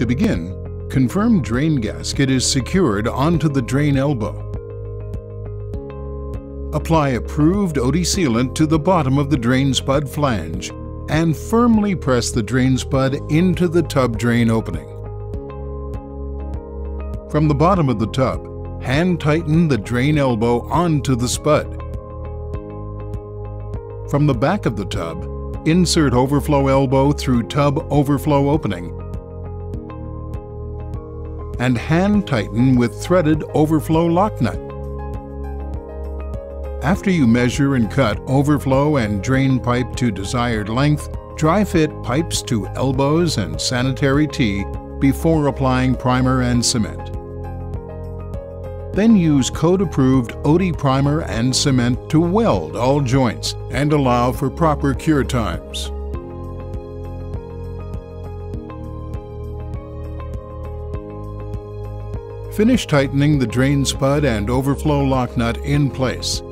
To begin, confirm drain gasket is secured onto the drain elbow. Apply approved OD sealant to the bottom of the drain spud flange and firmly press the drain spud into the tub drain opening. From the bottom of the tub, hand tighten the drain elbow onto the spud. From the back of the tub, insert overflow elbow through tub overflow opening and hand tighten with threaded overflow locknut. After you measure and cut overflow and drain pipe to desired length, dry fit pipes to elbows and sanitary tee before applying primer and cement. Then use code-approved OD primer and cement to weld all joints and allow for proper cure times. Finish tightening the drain spud and overflow locknut in place.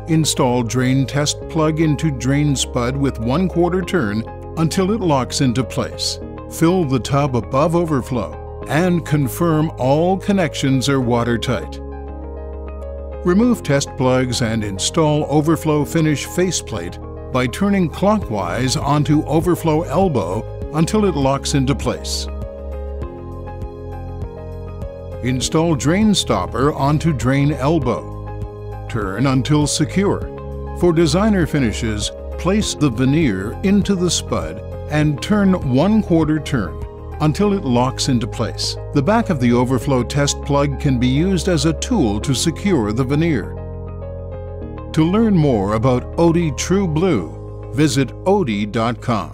Install drain test plug into drain spud with 1/4 turn until it locks into place. Fill the tub above overflow and confirm all connections are watertight. Remove test plugs and install overflow finish faceplate by turning clockwise onto overflow elbow until it locks into place. Install drain stopper onto drain elbow. Turn until secure. For designer finishes, place the veneer into the spud and turn 1/4 turn until it locks into place. The back of the overflow test plug can be used as a tool to secure the veneer. To learn more about OD True Blue, visit OD.com.